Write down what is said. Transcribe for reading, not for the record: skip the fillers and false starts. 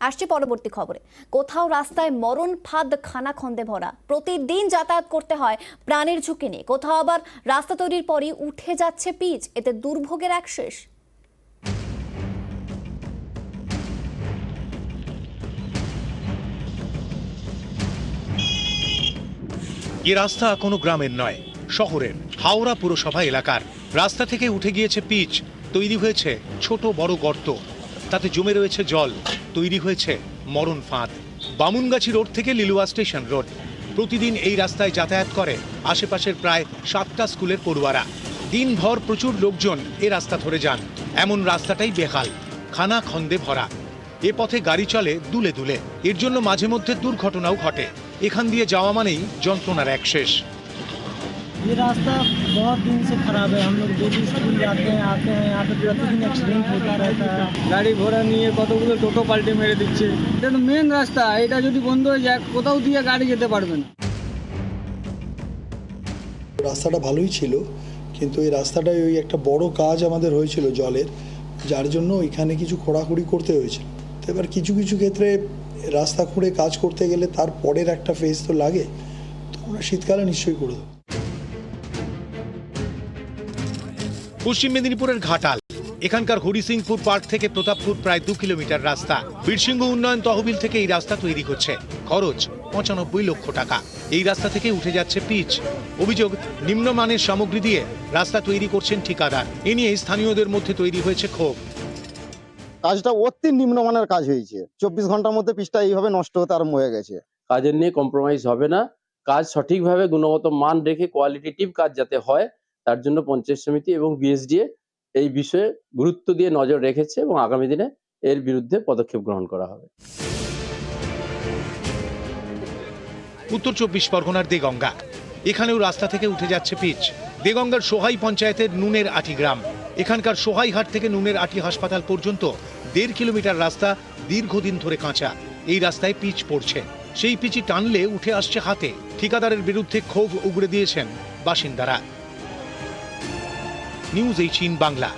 আসছে পরবর্তী খবরে। কোথাও রাস্তায় মরণ ফাঁদ খানাখন্দে ভরা, প্রতিদিন যাতায়াত করতে হয় প্রাণের ঝুঁকি নিয়ে। কোথাও আবার রাস্তা তৈরির পরই উঠে যাচ্ছে পিচ, এতে দুর্ভোগের এক শেষ। এ রাস্তা কোনো গ্রামের নয়, শহরের হাওড়া পুরসভা এলাকার। রাস্তা থেকে উঠে গিয়েছে পিচ, তৈরি হয়েছে ছোট বড় গর্ত, তাতে জমে রয়েছে জল, তৈরি হয়েছে মরণ ফাঁদ। বামুনগাছি রোড থেকে লিলুয়া স্টেশন রোড, প্রতিদিন এই রাস্তায় যাতায়াত করে আশেপাশের প্রায় 7টা স্কুলের পড়ুয়ারা। দিনভর প্রচুর লোকজন এ রাস্তা ধরে যান। এমন রাস্তাটাই বেহাল, খানা খন্দে ভরা। এ পথে গাড়ি চলে দুলে দুলে, এর জন্য মাঝে মধ্যে দুর্ঘটনাও ঘটে। এখান দিয়ে যাওয়া মানেই যন্ত্রণার এক শেষ। ये रास्ता बहुत दिन से खराब है। हम लोग डेली स्कूल जाते हैं, आते हैं, यहाँ पे प्रतिदिन एक्सीडेंट होता रहता है। গাড়ি ঘোড়া নিয়ে কতগুলো টোটো পাল্টে মেরে দিচ্ছে। এটা তো মেন রাস্তা, এটা যদি বন্ধ হয়ে যায় কোথাও দিয়ে গাড়ি যেতে পারবে না। রাস্তাটা ভালোই ছিল, কিন্তু এই রাস্তাটায় ওই একটা বড় কাজ আমাদের হয়েছিল জলের, যার জন্য এখানে কিছু খোঁড়াখুড়ি করতে হয়েছিল। তো এবার কিছু কিছু ক্ষেত্রে রাস্তা খুঁড়ে কাজ করতে গেলে তার পরের একটা ফেজ তো লাগে, তো আমরা শীতকালে নিশ্চয়ই করে দেবো। পশ্চিম মেদিনীপুরের ঘাটাল, এখানকার হরিসিংপুর পার্ক থেকে প্রতাপপুর প্রায় 2 কিলোমিটার রাস্তা। বীরসিংহ উন্নয়ন তহবিল থেকে এই রাস্তা তৈরি হচ্ছে, খরচ 95 লক্ষ টাকা। এই রাস্তা থেকে উঠে যাচ্ছে পিচ। অভিযোগ, নিম্নমানের সামগ্রী দিয়ে রাস্তা তৈরি করছেন ঠিকাদার। এ নিয়ে স্থানীয়দের মধ্যে তৈরি হয়েছে ক্ষোভ। কাজটা অতি নিম্নমানের কাজ হয়েছে। 24 ঘন্টার মধ্যে পিচটা এইভাবে নষ্ট হতে আরম্ভ হয়ে গেছে। কাজের নিয়ে কম্প্রোমাইজ হবে না। কাজ সঠিকভাবে গুণগত মান রেখে কোয়ালিটেটিভ কাজ যাতে হয়, তার জন্য পঞ্চায়েত সমিতি এবং বিএসডিএ এই বিষয়ে গুরুত্ব দিয়ে নজর রেখেছে এবং আগামী দিনে এর বিরুদ্ধে পদক্ষেপ গ্রহণ করা হবে। উত্তর 24 পরগনার দেগঙ্গা, এখানেও রাস্তা থেকে উঠে যাচ্ছে পিচ। দেগঙ্গার সোহাই পঞ্চায়েতের নুনের আটি গ্রাম, এখানকার সোহাইহাট থেকে নুনের আটি হাসপাতাল পর্যন্ত 1.5 কিলোমিটার রাস্তা দীর্ঘদিন ধরে কাঁচা। এই রাস্তায় পিচ পড়ছে, সেই পিচই টানলে উঠে আসছে হাতে। ঠিকাদারের বিরুদ্ধে ক্ষোভ উগড়ে দিয়েছেন বাসিন্দারা। নিউজ 18 বাংলা।